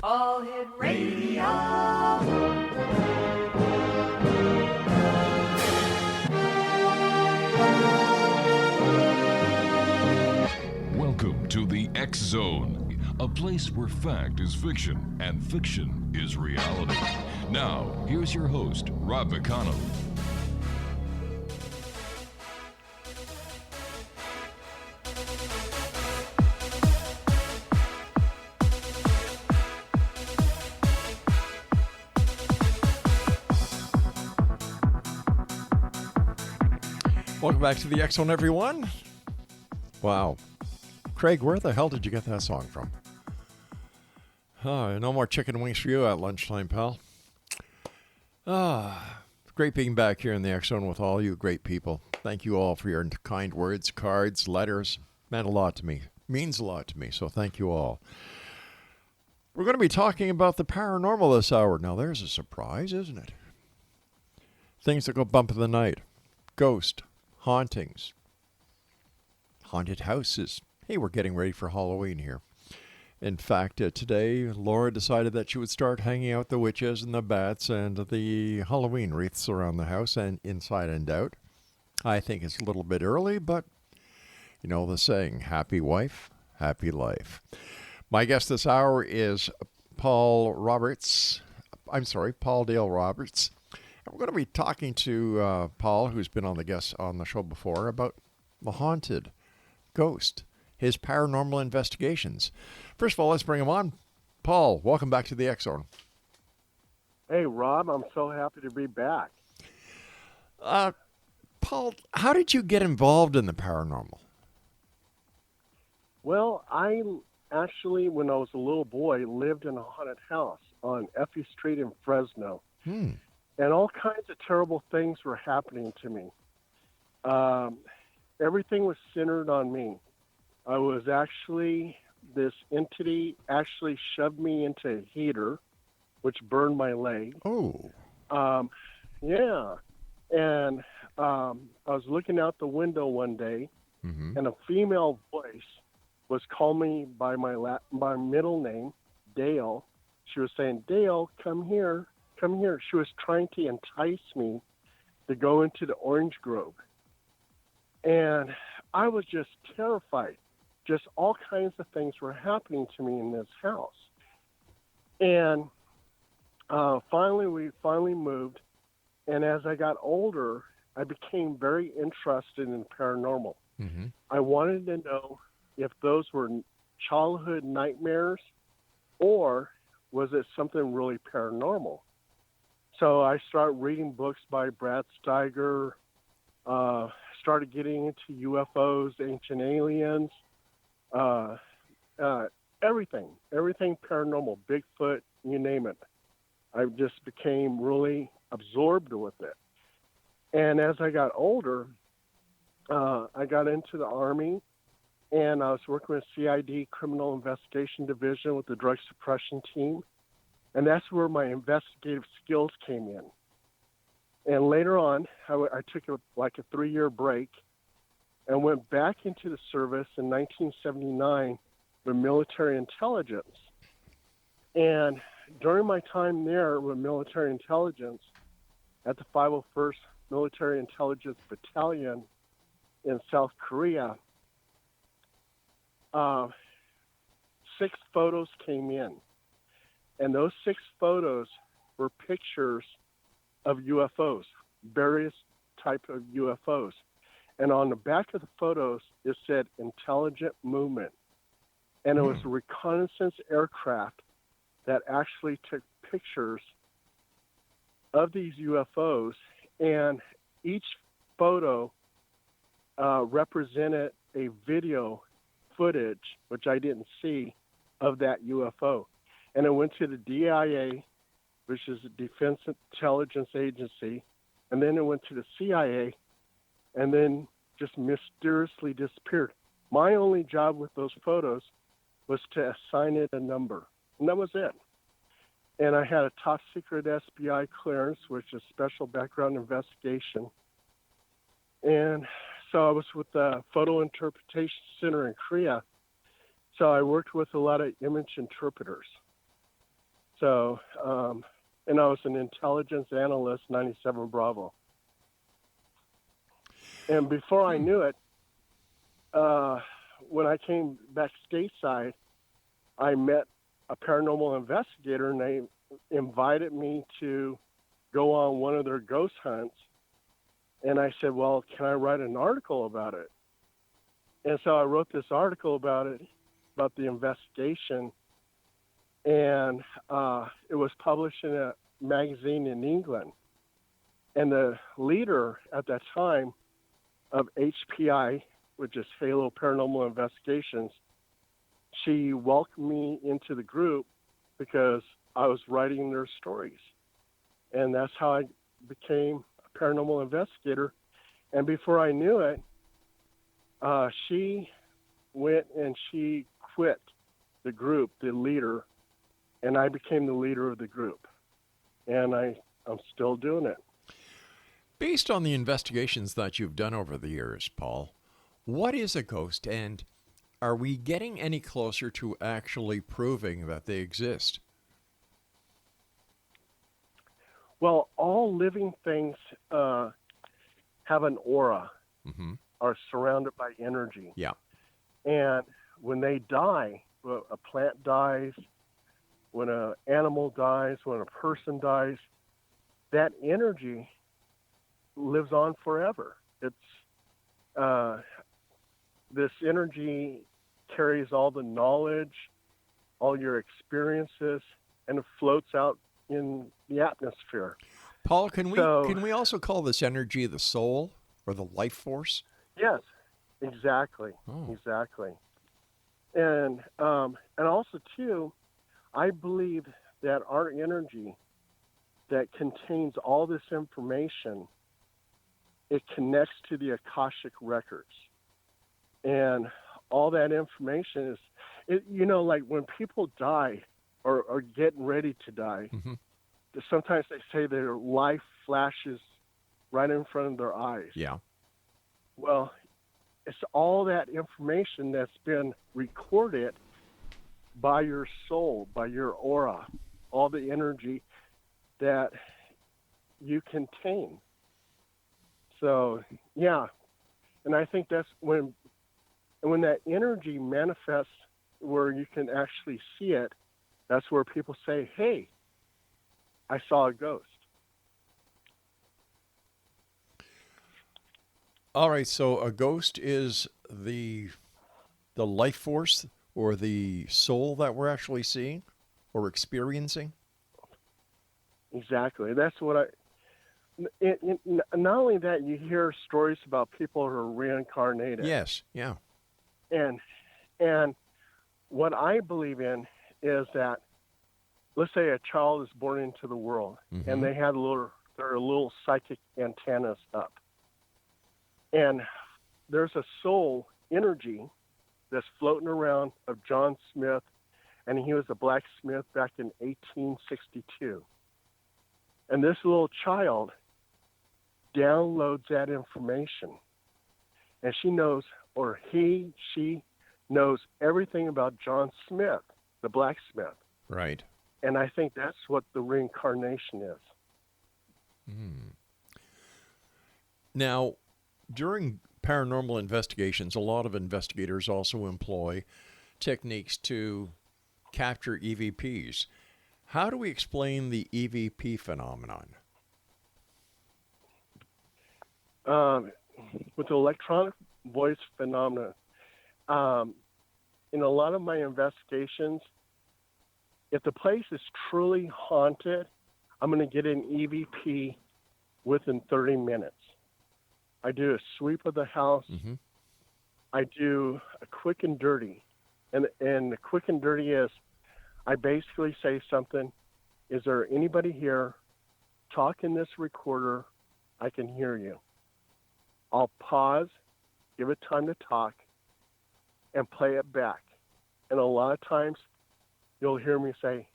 All Hit Radio. Welcome to the X Zone, a place where fact is fiction and fiction is reality. Now, here's your host, Rob McConnell. Welcome back to the X Zone, everyone. Wow. Craig, where the hell did you get that song from? No more chicken wings for you at lunchtime, pal. Great being back here in the X Zone with all you great people. Thank you all for your kind words, cards, letters. Meant a lot to me. Means a lot to me, so thank you all. We're going to be talking about the paranormal this hour. Now, there's a surprise, isn't it? Things that go bump in the night. Ghost. Hauntings. Haunted houses. Hey, we're getting ready for Halloween here. In fact, today, Laura decided that she would start hanging out the witches and the bats and the Halloween wreaths around the house and inside and out. I think it's a little bit early, but you know the saying, happy wife, happy life. My guest this hour is Paul Dale Roberts. And we're going to be talking to Paul, who's been on the show before, about the haunted, ghost, his paranormal investigations. First of all, let's bring him on. Paul, welcome back to the X Zone. Hey, Rob, I'm so happy to be back. Paul, how did you get involved in the paranormal? Well, I actually, when I was a little boy, lived in a haunted house on Effie Street in Fresno. And all kinds of terrible things were happening to me. Everything was centered on me. I was actually, this entity actually shoved me into a heater, which burned my leg. Oh. Yeah. And I was looking out the window one day, and a female voice was calling me by my middle name, Dale. She was saying, Dale, come here. Come here. She was trying to entice me to go into the orange grove. And I was just terrified. Just all kinds of things were happening to me in this house. And we finally moved. And as I got older, I became very interested in paranormal. I wanted to know if those were childhood nightmares or was it something really paranormal. So I started reading books by Brad Steiger, started getting into UFOs, ancient aliens, everything paranormal, Bigfoot, you name it. I just became really absorbed with it. And as I got older, I got into the Army, and I was working with C.I.D, Criminal Investigation Division with the Drug Suppression Team. And that's where my investigative skills came in. And later on, I took a 3-year break and went back into the service in 1979 with military intelligence. And during my time there with military intelligence at the 501st Military Intelligence Battalion in South Korea, 6 photos came in. And those 6 photos were pictures of UFOs, various types of UFOs. And on the back of the photos, it said intelligent movement. And it was a reconnaissance aircraft that actually took pictures of these UFOs. And each photo represented a video footage, which I didn't see, of that UFO. And it went to the DIA, which is the Defense Intelligence Agency, and then it went to the CIA, and then just mysteriously disappeared. My only job with those photos was to assign it a number, and that was it. And I had a top secret S.B.I clearance, which is Special Background Investigation. And so I was with the Photo Interpretation Center in Korea. So I worked with a lot of image interpreters. So, and I was an Intelligence Analyst, 97 Bravo. And before I knew it, when I came back stateside, I met a paranormal investigator, and they invited me to go on one of their ghost hunts. And I said, well, can I write an article about it? And so I wrote this article about it, about the investigation. And it was published in a magazine in England. And the leader at that time of HPI, which is Halo Paranormal Investigations, she welcomed me into the group because I was writing their stories. And that's how I became a paranormal investigator. And before I knew it, she went and she quit the group, the leader, and I became the leader of the group. And I'm still doing it. Based on the investigations that you've done over the years, Paul, what is a ghost, and are we getting any closer to actually proving that they exist? Well, all living things have an aura, are surrounded by energy. Yeah. And when they die, a plant dies, when an animal dies, when a person dies, that energy lives on forever. It's this energy carries all the knowledge, all your experiences, and it floats out in the atmosphere. Paul, can we also call this energy the soul or the life force? Yes, exactly, exactly. And also too, I believe that our energy that contains all this information, it connects to the Akashic records. And all that information is, like when people die or are getting ready to die, sometimes they say their life flashes right in front of their eyes. Yeah. Well, it's all that information that's been recorded by your soul, by your aura, all the energy that you contain. So, yeah. And I think that's when that energy manifests where you can actually see it, that's where people say, hey, I saw a ghost. All right, so a ghost is the life force or the soul that we're actually seeing or experiencing? Exactly. That's what not only that, you hear stories about people who are reincarnated. Yes, yeah. And what I believe in is that, let's say a child is born into the world and they had their little psychic antennas up. And there's a soul energy that's floating around of John Smith, and he was a blacksmith back in 1862. And this little child downloads that information, and she knows everything about John Smith, the blacksmith. Right. And I think that's what the reincarnation is. Now, during paranormal investigations, a lot of investigators also employ techniques to capture EVPs. How do we explain the EVP phenomenon? With the electronic voice phenomenon, in a lot of my investigations, if the place is truly haunted, I'm going to get an EVP within 30 minutes. I do a sweep of the house. I do a quick and dirty. And the quick and dirty is I basically say something. Is there anybody here? Talk in this recorder. I can hear you. I'll pause, give it time to talk, and play it back. And a lot of times you'll hear me say,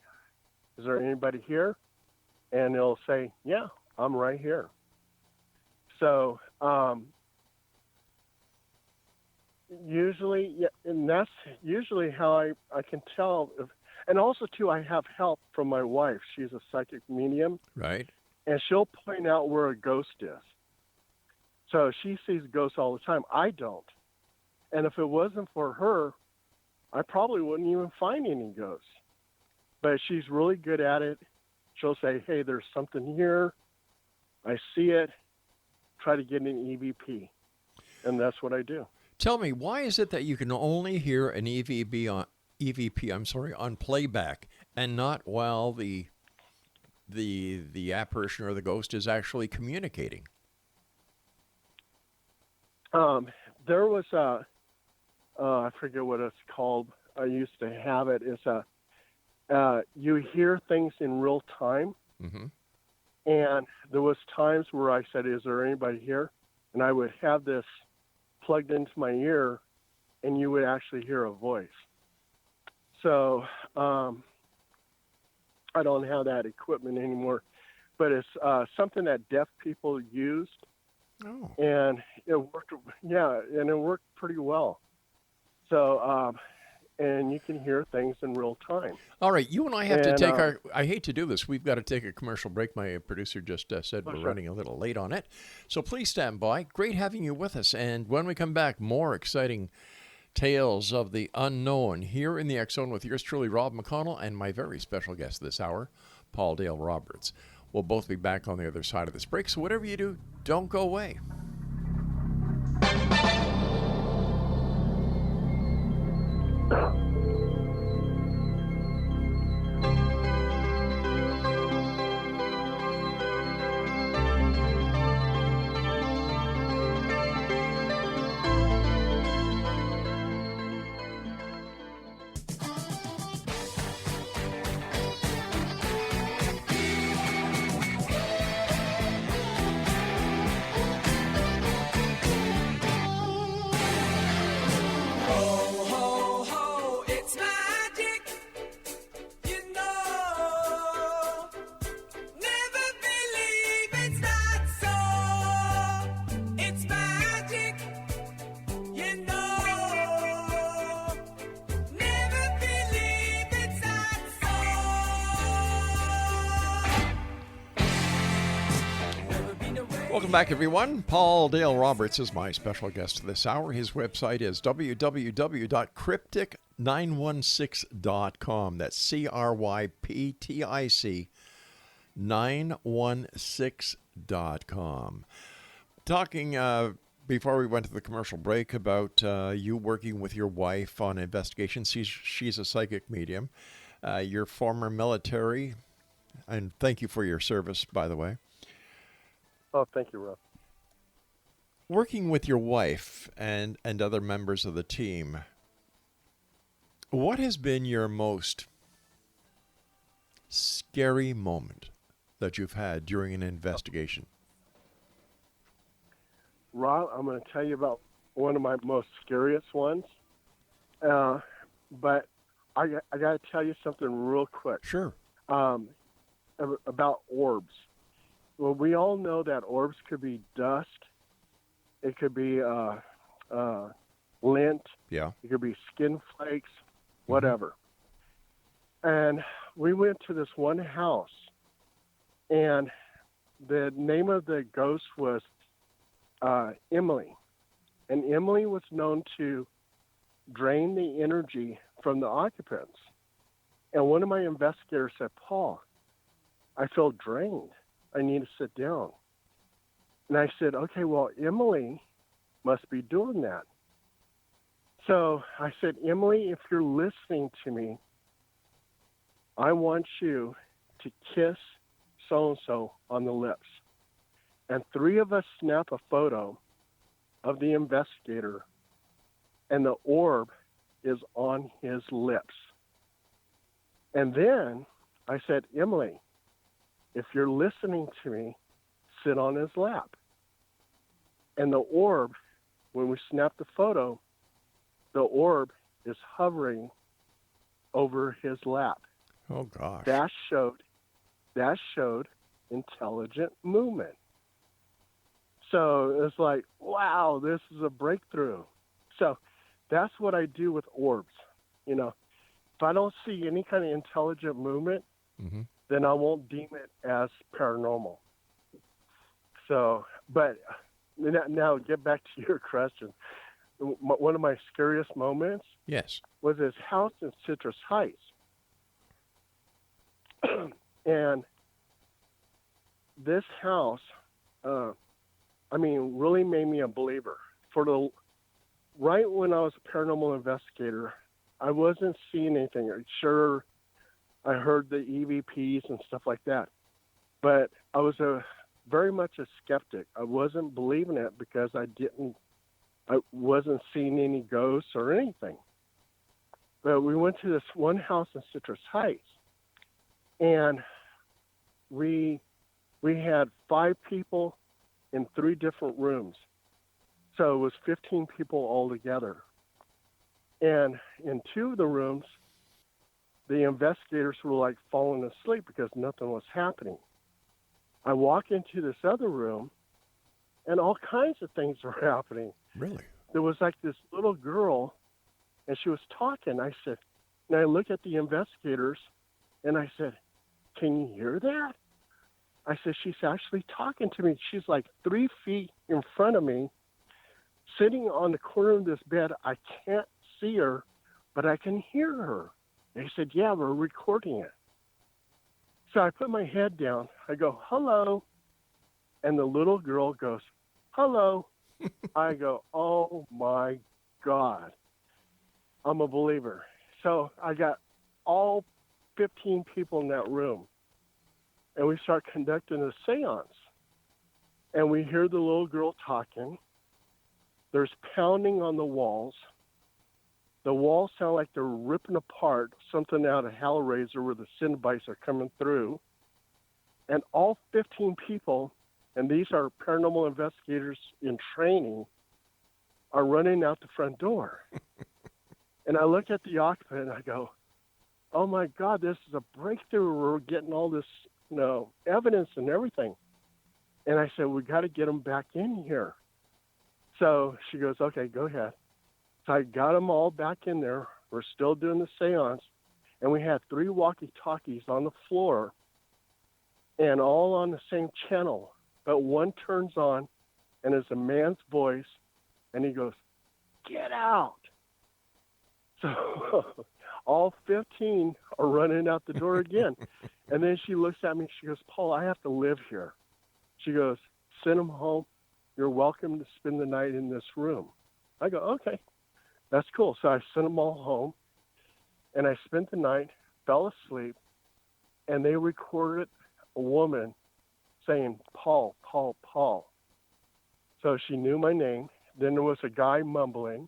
is there anybody here? And it'll say, yeah, I'm right here. So usually, yeah, and that's usually how I can tell. And also, too, I have help from my wife. She's a psychic medium, Right. and she'll point out where a ghost is. So she sees ghosts all the time. I don't. And if it wasn't for her, I probably wouldn't even find any ghosts. But she's really good at it. She'll say, hey, there's something here. I see it. Try to get an EVP. And that's what I do. Tell me, why is it that you can only hear an EVP on playback and not while the apparition or the ghost is actually communicating? There was I forget what it's called. I used to have it. It's you hear things in real time. Mm-hmm. And there was times where I said, is there anybody here? And I would have this plugged into my ear, and you would actually hear a voice. So I don't have that equipment anymore, but it's something that deaf people used. Oh. And it worked, and it worked pretty well. So, and you can hear things in real time. All right, you and I have to take I hate to do this. We've got to take a commercial break. My producer just said we're running a little late on it. So please stand by. Great having you with us. And when we come back, more exciting tales of the unknown here in the X Zone with yours truly, Rob McConnell, and my very special guest this hour, Paul Dale Roberts. We'll both be back on the other side of this break. So whatever you do, don't go away. Welcome back, everyone. Paul Dale Roberts is my special guest this hour. His website is www.cryptic916.com. That's CRYPTIC 916.com. Talking before we went to the commercial break about you working with your wife on investigations. She's a psychic medium. You're former military, and thank you for your service, by the way. Oh, thank you, Rob. Working with your wife and other members of the team, what has been your most scary moment that you've had during an investigation? Rob, I'm going to tell you about one of my most scariest ones. But I got to tell you something real quick. Sure. About orbs. Well, we all know that orbs could be dust. It could be lint. Yeah. It could be skin flakes, whatever. And we went to this one house, and the name of the ghost was Emily. And Emily was known to drain the energy from the occupants. And one of my investigators said, Paul, I feel drained. I need to sit down. And I said, okay, well, Emily must be doing that. So I said, Emily, if you're listening to me, I want you to kiss so-and-so on the lips. And three of us snap a photo of the investigator, and the orb is on his lips. And then I said, Emily, if you're listening to me, sit on his lap. And the orb, when we snap the photo, the orb is hovering over his lap. Oh, gosh. That showed intelligent movement. So it's like, wow, this is a breakthrough. So that's what I do with orbs. You know, if I don't see any kind of intelligent movement, then I won't deem it as paranormal. So, but now get back to your question. One of my scariest moments was this house in Citrus Heights. And this house, really made me a believer. Right when I was a paranormal investigator, I wasn't seeing anything. Sure, I heard the EVPs and stuff like that, but I was very much a skeptic. I wasn't believing it because I wasn't seeing any ghosts or anything. But we went to this one house in Citrus Heights, and we had 5 people in 3 different rooms. So it was 15 people all together. And in 2 of the rooms, the investigators were like falling asleep because nothing was happening. I walk into this other room, and all kinds of things were happening. Really? There was like this little girl, and she was talking. I said, and I look at the investigators, and I said, "Can you hear that?" I said, "She's actually talking to me." She's like 3 feet in front of me, sitting on the corner of this bed. I can't see her, but I can hear her. They said, "Yeah, we're recording it." So I put my head down. I go, "Hello." And the little girl goes, "Hello." I go, "Oh my God, I'm a believer." So I got all 15 people in that room, and we start conducting a seance. And we hear the little girl talking. There's pounding on the walls. The walls sound like they're ripping apart something out of Hellraiser where the Cenobites are coming through. And all 15 people, and these are paranormal investigators in training, are running out the front door. And I look at the occupant and I go, "Oh my God, this is a breakthrough. We're getting all this, evidence and everything." And I said, "We got to get them back in here." So she goes, "Okay, go ahead." So I got them all back in there. We're still doing the seance. And we had 3 walkie-talkies on the floor and all on the same channel. But one turns on, and it's a man's voice, and he goes, "Get out." So all 15 are running out the door again. And then she looks at me, she goes, "Paul, I have to live here." She goes, "Send them home. You're welcome to spend the night in this room." I go, "Okay, that's cool." So I sent them all home, and I spent the night, fell asleep, and they recorded a woman saying, "Paul, Paul, Paul." So she knew my name. Then there was a guy mumbling,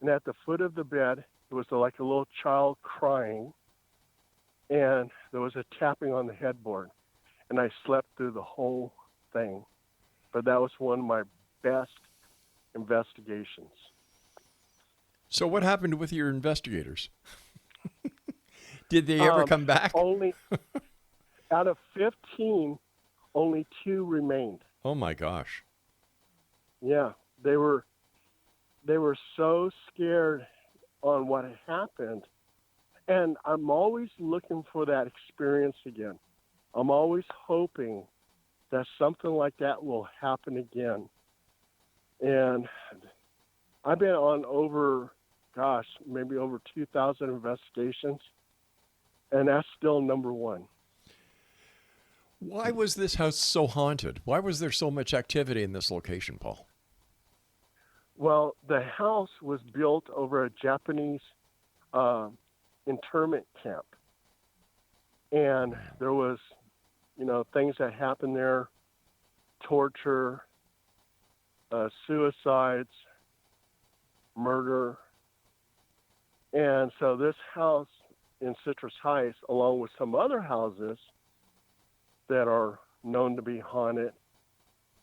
and at the foot of the bed, it was like a little child crying, and there was a tapping on the headboard, and I slept through the whole thing. But that was one of my best investigations. So what happened with your investigators? Did they ever come back? Only out of 15, only 2 remained. Oh my gosh. Yeah, they were so scared on what had happened. And I'm always looking for that experience again. I'm always hoping that something like that will happen again. And I've been on maybe over 2,000 investigations, and that's still number 1. Why was this house so haunted? Why was there so much activity in this location, Paul? Well, the house was built over a Japanese internment camp. And there was, things that happened there, torture, suicides, murder. And so this house in Citrus Heights, along with some other houses that are known to be haunted,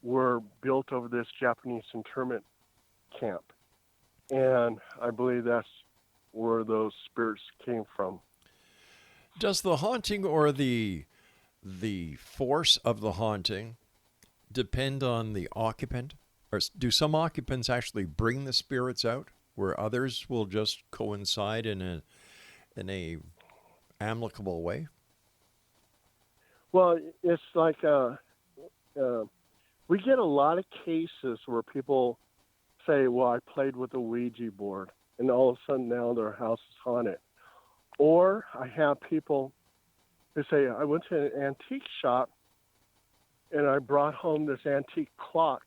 were built over this Japanese internment camp. And I believe that's where those spirits came from. Does the haunting or the force of the haunting depend on the occupant? Or do some occupants actually bring the spirits out where others will just coincide in a amicable way? Well, it's like we get a lot of cases where people say, well, I played with a Ouija board, and all of a sudden now their house is haunted. Or I have people who say, I went to an antique shop, and I brought home this antique clock,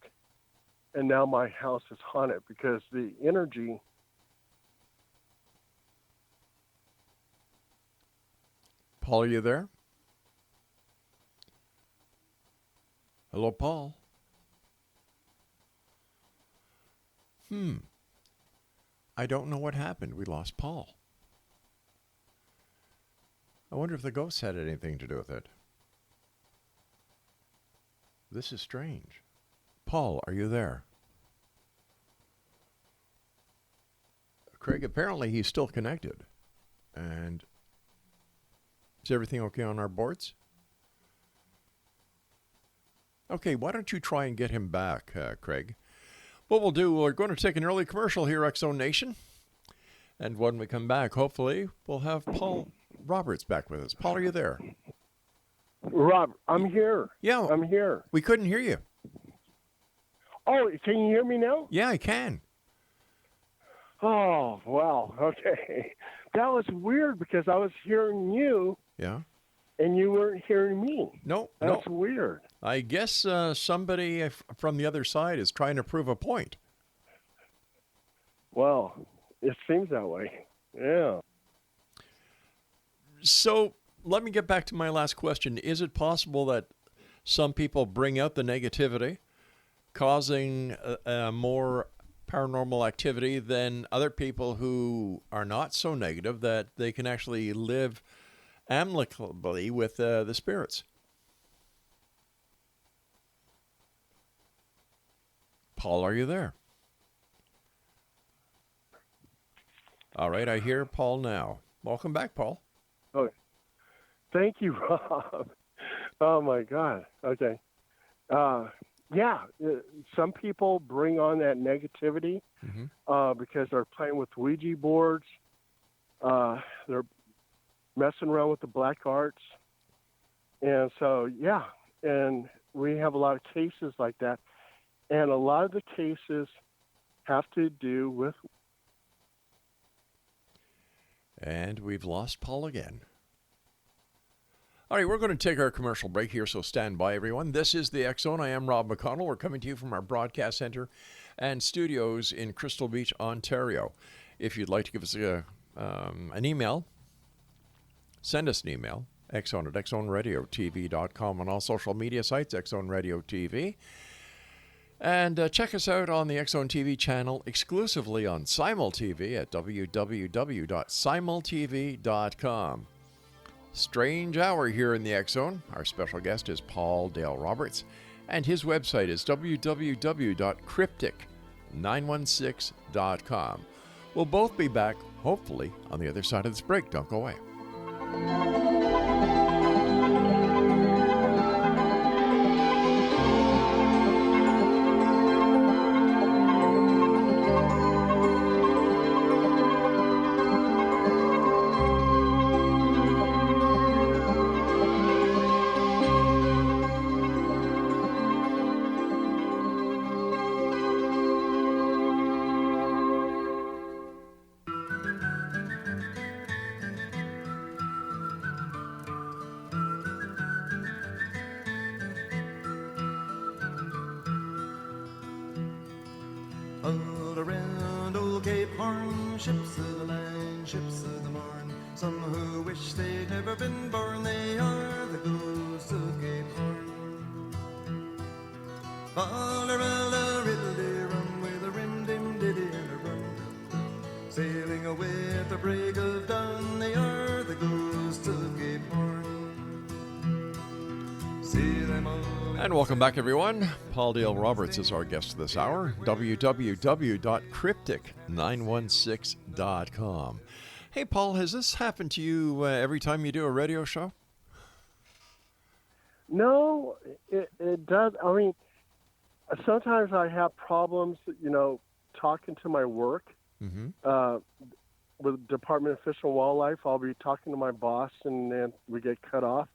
and now my house is haunted because the energy. Paul, are you there? Hello, Paul. I don't know what happened. We lost Paul. I wonder if the ghosts had anything to do with it. This is strange. Paul, are you there? Craig, apparently he's still connected. And is everything okay on our boards? Okay, why don't you try and get him back, Craig? What we'll do, we're going to take an early commercial here, X-Zone Nation. And when we come back, hopefully, we'll have Paul Roberts back with us. Paul, are you there? Rob, I'm here. Yeah. I'm here. We couldn't hear you. Oh, can you hear me now? Yeah, I can. Oh, wow. Okay. That was weird because I was hearing you. Yeah. And you weren't hearing me. No. That's weird. I guess somebody from the other side is trying to prove a point. Well, it seems that way. Yeah. So let me get back to my last question. Is it possible that some people bring out the negativity, causing more paranormal activity than other people who are not so negative, that they can actually live amicably with the spirits? Paul, are you there? All right, I hear Paul now. Welcome back, Paul. Oh, thank you, Rob. Oh my God. Okay. Some people bring on that negativity because they're playing with Ouija boards. They're messing around with the black arts. And so, yeah, and we have a lot of cases like that. And a lot of the cases have to do with... And we've lost Paul again. All right, we're going to take our commercial break here, so stand by, everyone. This is the X-Zone. I am Rob McConnell. We're coming to you from our broadcast center and studios in Crystal Beach, Ontario. If you'd like to give us an email, send us an email, xzone@xzoneradiotv.com, on all social media sites, X-Zone Radio TV. And check us out on the X-Zone TV channel exclusively on Simul TV at www.simultv.com. Strange hour here in the X-Zone. Our special guest is Paul Dale Roberts, and his website is www.cryptic916.com. We'll both be back, hopefully, on the other side of this break. Don't go away. All around old Cape Horn, ships of the line, ships of the morn. Some who wish they'd never been born, they are the ghosts of Cape Horn. Ballerella, riddle rum with a rim dim diddy and a rum dum dum. Sailing away at the break of dawn, they are the ghosts of Cape Horn. See them all. And welcome back, everyone. Paul Dale Roberts is our guest this hour. www.cryptic916.com. Hey, Paul, has this happened to you every time you do a radio show? No, it does. I mean, sometimes I have problems, talking to my work. With Department of Fish and Wildlife, I'll be talking to my boss, and then we get cut off.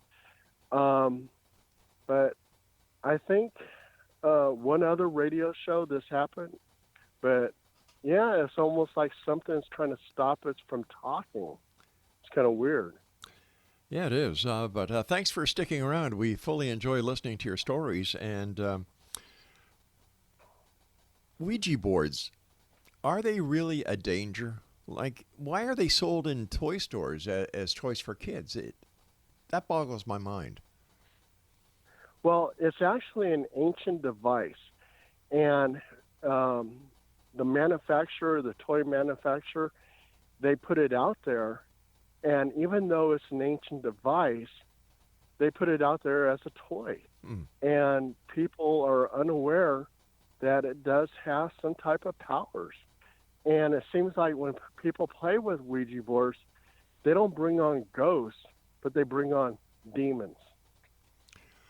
But I think one other radio show this happened, but yeah, it's almost like something's trying to stop us from talking. It's kind of weird. Yeah, it is. But thanks for sticking around. We fully enjoy listening to your stories. And Ouija boards, are they really a danger? Like, why are they sold in toy stores as toys for kids? That boggles my mind. Well, it's actually an ancient device. And the manufacturer, the toy manufacturer, they put it out there. And even though it's an ancient device, they put it out there as a toy. And people are unaware that it does have some type of powers. And it seems like when people play with Ouija boards, they don't bring on ghosts, but they bring on demons.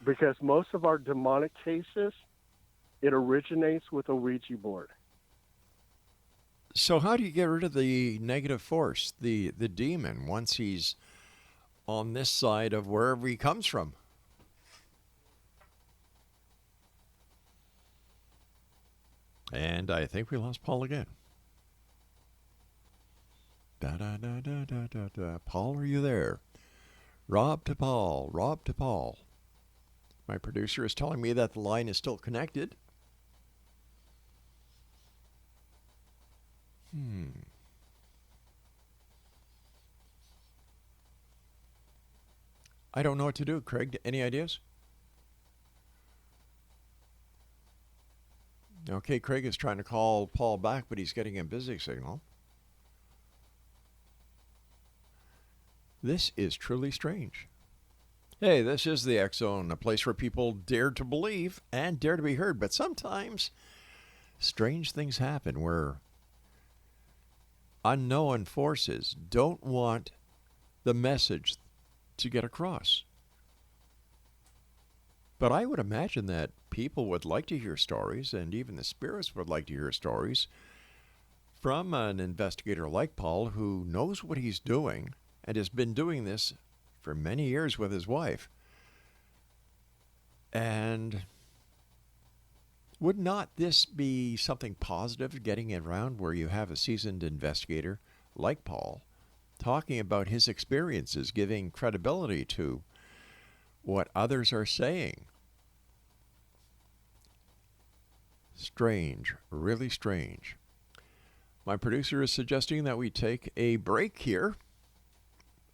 Because most of our demonic cases, it originates with a Ouija board. So how do you get rid of the negative force, the demon, once he's on this side of wherever he comes from? And I think we lost Paul again. Paul, are you there? Rob to Paul, Rob to Paul. My producer is telling me that the line is still connected. I don't know what to do, Craig. Any ideas? Okay, Craig is trying to call Paul back, but he's getting a busy signal. This is truly strange. Hey, this is the X Zone, a place where people dare to believe and dare to be heard. But sometimes strange things happen where unknown forces don't want the message to get across. But I would imagine that people would like to hear stories, and even the spirits would like to hear stories from an investigator like Paul, who knows what he's doing and has been doing this for many years with his wife. And would not this be something positive, getting it around where you have a seasoned investigator like Paul talking about his experiences, giving credibility to what others are saying? Strange, really strange. My producer is suggesting that we take a break here,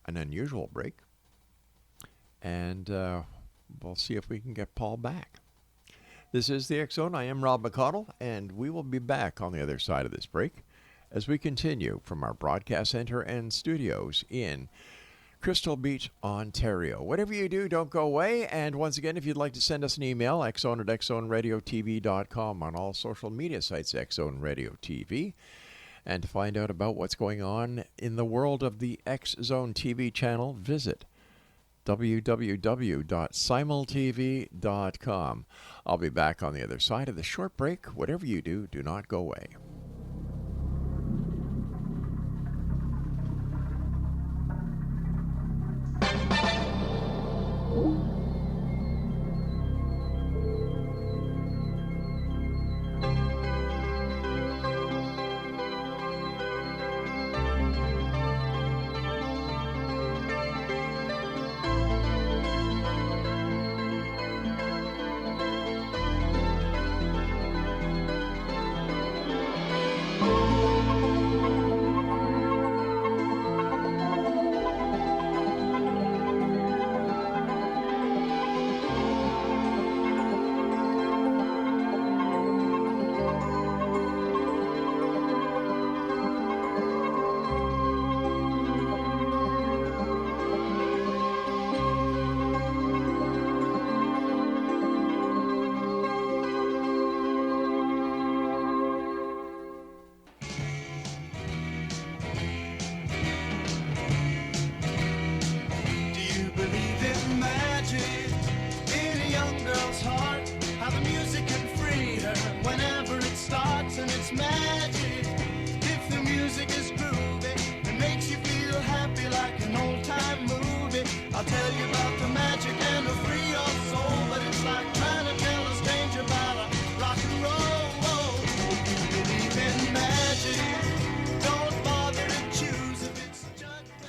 an unusual break, and we'll see if we can get Paul back. This is the X Zone. I am Rob McConnell, and we will be back on the other side of this break as we continue from our broadcast center and studios in Crystal Beach, Ontario. Whatever you do, don't go away. And once again, if you'd like to send us an email, xzone@xzoneradiotv.com, on all social media sites, X Zone Radio TV. And to find out about what's going on in the world of the X Zone TV channel, visit www.simultv.com. I'll be back on the other side of the short break. Whatever you do, do not go away.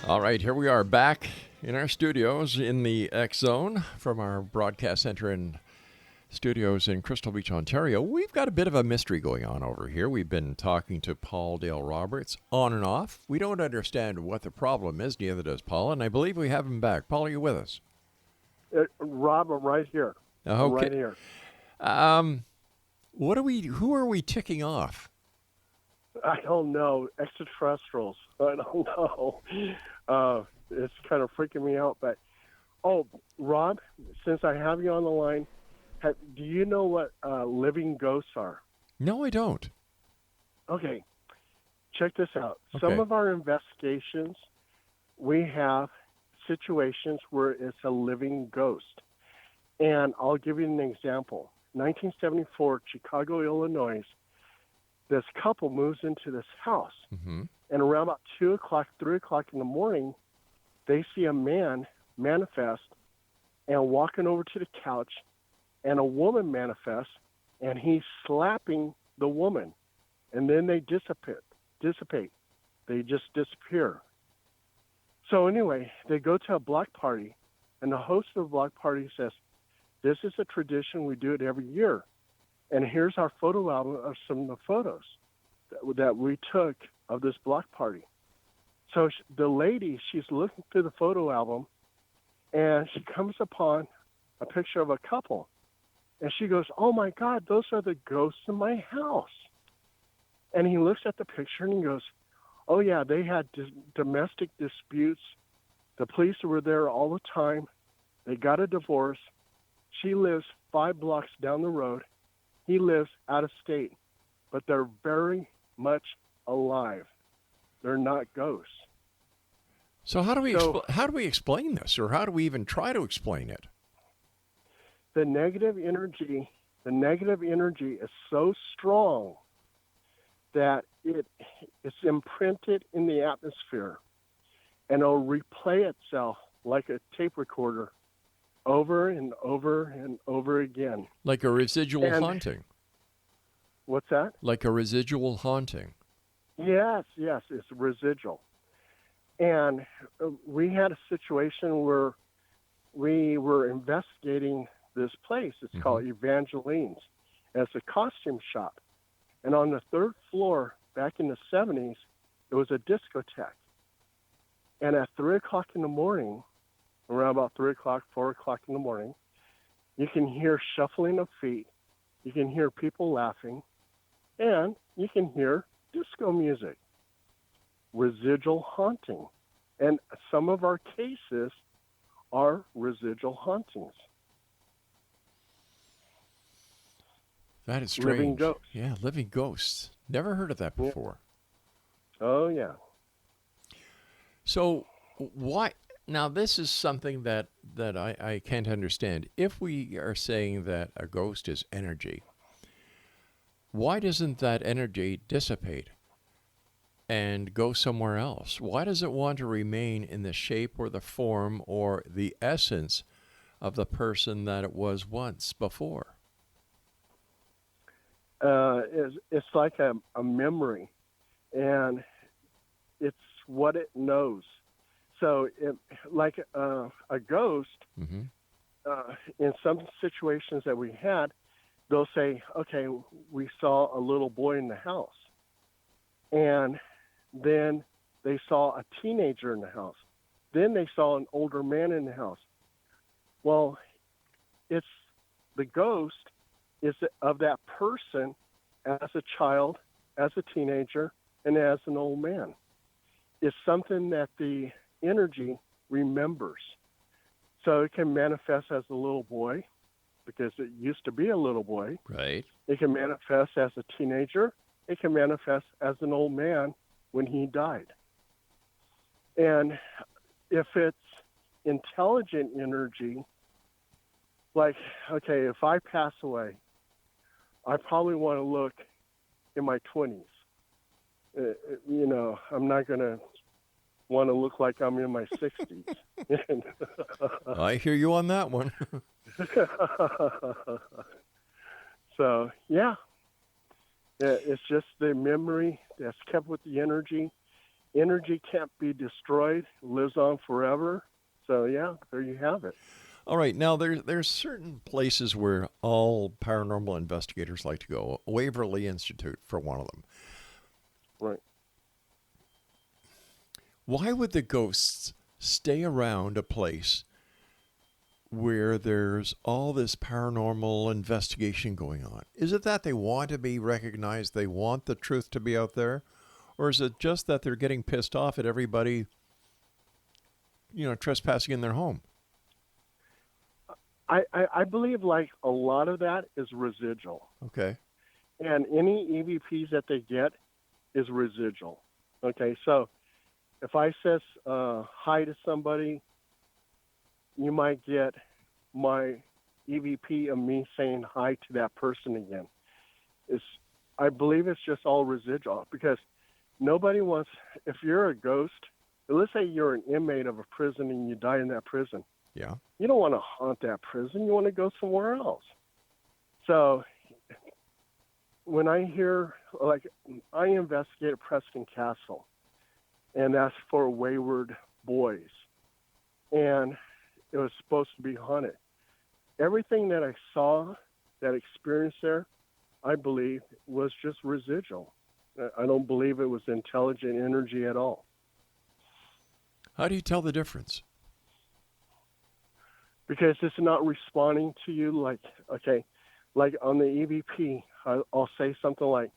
All right, here we are back in our studios in the X Zone from our broadcast center in studios in Crystal Beach, Ontario. We've got a bit of a mystery going on over here. We've been talking to Paul Dale Roberts on and off. We don't understand what the problem is, neither does Paul, and I believe we have him back. Paul, are you with us? Rob, I'm right here. I'm right here. Who are we ticking off? I don't know. Extraterrestrials. I don't know. It's kind of freaking me out. But, Rob, since I have you on the line, do you know what living ghosts are? No, I don't. Okay. Check this out. Okay. Some of our investigations, we have situations where it's a living ghost. And I'll give you an example. 1974, Chicago, Illinois, this couple moves into this house. Mm-hmm. And around about 2 o'clock, 3 o'clock in the morning, they see a man manifest and walking over to the couch, and a woman manifests, and he's slapping the woman. And then they dissipate. They just disappear. So anyway, they go to a block party, and the host of the block party says, "This is a tradition. We do it every year. And here's our photo album of some of the photos that we took of this block party." So the lady, she's looking through the photo album, and she comes upon a picture of a couple. And she goes, "Oh, my God, those are the ghosts in my house." And he looks at the picture and he goes, "Oh, yeah, they had domestic disputes. The police were there all the time. They got a divorce. She lives 5 blocks down the road. He lives out of state. But they're very much alive. They're not ghosts." So how do we explain this, or how do we even try to explain it? The negative energy is so strong that it's imprinted in the atmosphere, and it'll replay itself like a tape recorder over and over and over again. Like a residual haunting. What's that? Like a residual haunting. Yes, it's residual. And we had a situation where we were investigating this place. It's called Evangeline's. And it's a costume shop. And on the 3rd floor, back in the 70s, it was a discotheque. And at 3 o'clock in the morning, around about 3 o'clock, 4 o'clock in the morning, you can hear shuffling of feet, you can hear people laughing, and you can hear disco music. Residual haunting. And some of our cases are residual hauntings. That is strange. Living ghosts. Yeah, living ghosts. Never heard of that before. Oh, yeah. So why... Now, this is something that I can't understand. If we are saying that a ghost is energy, why doesn't that energy dissipate and go somewhere else? Why does it want to remain in the shape or the form or the essence of the person that it was once before? It's like a memory, and it's what it knows. So, like a ghost, in some situations that we had, they'll say, "Okay, we saw a little boy in the house." And then they saw a teenager in the house. Then they saw an older man in the house. Well, it's the ghost is of that person as a child, as a teenager, and as an old man. It's something that the energy remembers. So it can manifest as a little boy, because it used to be a little boy. Right. It can manifest as a teenager. It can manifest as an old man when he died. And if it's intelligent energy, like, okay, if I pass away, I probably want to look in my 20s. I'm not going to want to look like I'm in my 60s. I hear you on that one. So, yeah. It's just the memory that's kept with the energy. energy can't be destroyed, lives on forever. So yeah, there you have it. All right. Now, there's certain places where all paranormal investigators like to go. Waverly Institute, for one of them. Right. Why would the ghosts stay around a place where there's all this paranormal investigation going on? Is it that they want to be recognized, they want the truth to be out there? Or is it just that they're getting pissed off at everybody, trespassing in their home? I believe like a lot of that is residual. Okay. And any EVPs that they get is residual. Okay, so if I says hi to somebody, you might get my EVP of me saying hi to that person again. I believe it's just all residual because nobody wants, if you're a ghost, let's say you're an inmate of a prison and you die in that prison. Yeah. You don't want to haunt that prison. You want to go somewhere else. So when I hear, like, I investigated Preston Castle, and that's for wayward boys. And it was supposed to be haunted. Everything that I saw, that experience there, I believe was just residual. I don't believe it was intelligent energy at all. How do you tell the difference? Because it's not responding to you like on the EVP, I'll say something like,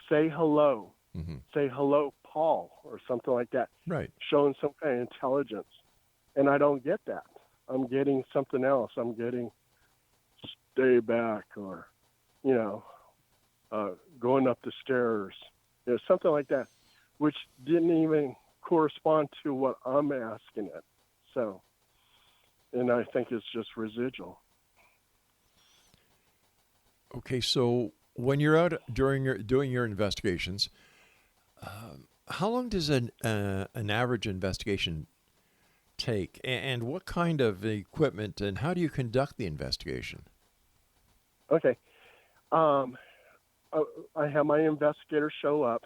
say hello, say hello, Paul, or something like that. Right. Showing some kind of intelligence. And I don't get that. I'm getting something else. I'm getting stay back or, going up the stairs, something like that, which didn't even correspond to what I'm asking it. So, and I think it's just residual. Okay, so when you're out doing your investigations, how long does an average investigation take, and what kind of equipment, and how do you conduct the investigation? Okay, I have my investigators show up,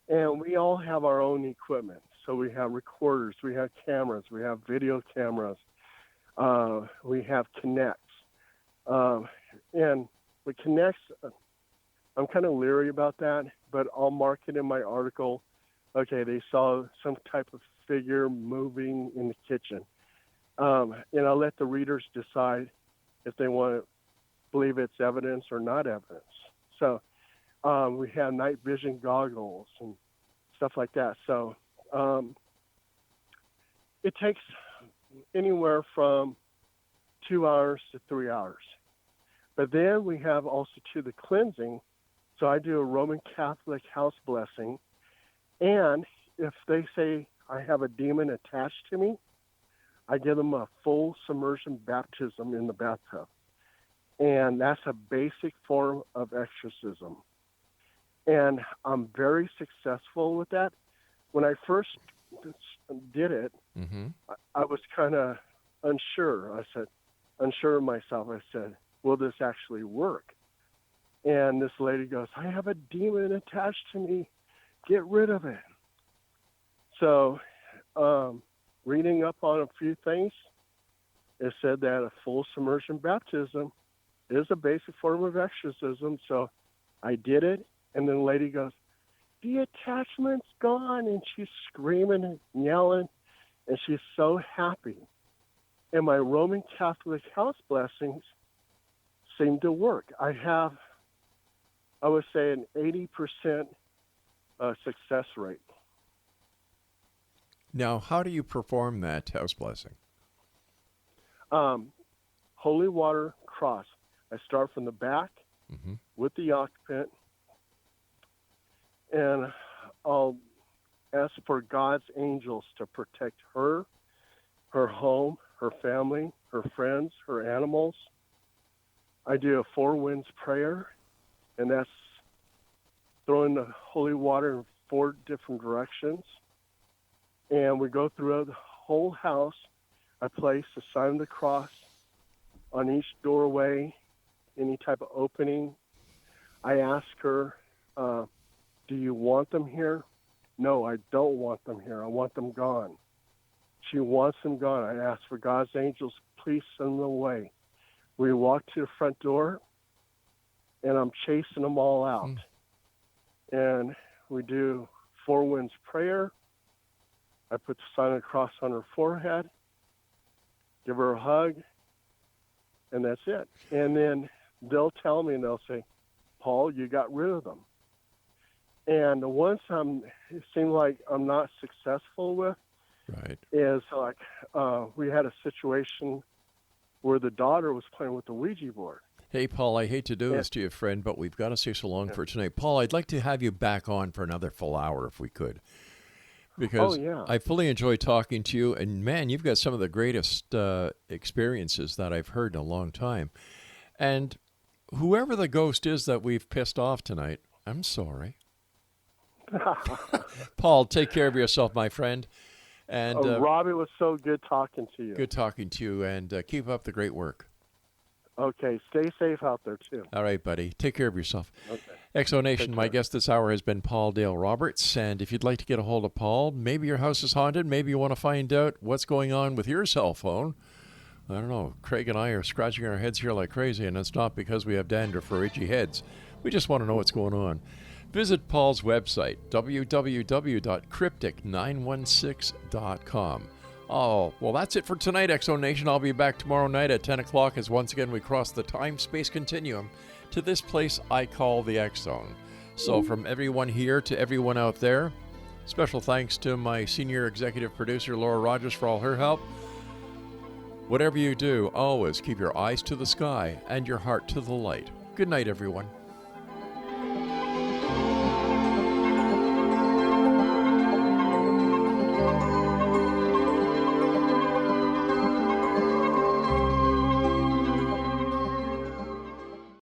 and we all have our own equipment. So we have recorders, we have cameras, we have video cameras, we have Kinects, and with Kinects, I'm kind of leery about that, but I'll mark it in my article. Okay, they saw some type of figure moving in the kitchen. And I'll let the readers decide if they want to believe it's evidence or not evidence. So we have night vision goggles and stuff like that. So it takes anywhere from 2 hours to 3 hours. But then we have also to the cleansing. So I do a Roman Catholic house blessing. And if they say I have a demon attached to me, I give them a full submersion baptism in the bathtub. And that's a basic form of exorcism. And I'm very successful with that. When I first did it, I was kind of unsure. Unsure of myself. I said, will this actually work? And this lady goes, I have a demon attached to me. Get rid of it. So reading up on a few things, it said that a full submersion baptism is a basic form of exorcism. So I did it. And then the lady goes, the attachment's gone. And she's screaming and yelling. And she's so happy. And my Roman Catholic house blessings seem to work. I have, I would say, an 80% success rate. Now, how do you perform that house blessing? Holy water cross. I start from the back with the occupant, and I'll ask for God's angels to protect her, her home, her family, her friends, her animals. I do a 4 winds prayer, and that's throwing the holy water in 4 different directions. And we go throughout the whole house. I place the sign of the cross on each doorway, any type of opening. I ask her, do you want them here? no, I don't want them here. I want them gone. She wants them gone. I asked for God's angels, please send them away. We walk to the front door, and I'm chasing them all out. And we do 4 winds prayer. I put the sign of the cross on her forehead, give her a hug, and that's it. And then they'll tell me, and they'll say, Paul, you got rid of them. And the ones it seems like I'm not successful with is like we had a situation where the daughter was playing with the Ouija board. Hey, Paul, I hate to do this to you, friend, but we've got to say so long for tonight. Paul, I'd like to have you back on for another full hour if we could. Because I fully enjoy talking to you. And, man, you've got some of the greatest experiences that I've heard in a long time. And whoever the ghost is that we've pissed off tonight, I'm sorry. Paul, take care of yourself, my friend. And Rob, it was so good talking to you. Good talking to you, and keep up the great work. Okay, stay safe out there, too. All right, buddy. Take care of yourself. Okay. Exonation, my guest this hour has been Paul Dale Roberts, and if you'd like to get a hold of Paul, maybe your house is haunted, maybe you want to find out what's going on with your cell phone. I don't know. Craig and I are scratching our heads here like crazy, and it's not because we have dandruff or itchy heads. We just want to know what's going on. Visit Paul's website, www.cryptic916.com. Oh, well, that's it for tonight, Exonation. I'll be back tomorrow night at 10 o'clock as once again we cross the time-space continuum to this place I call the X-Zone. So from everyone here to everyone out there, special thanks to my senior executive producer, Laura Rogers, for all her help. Whatever you do, always keep your eyes to the sky and your heart to the light. Good night, everyone.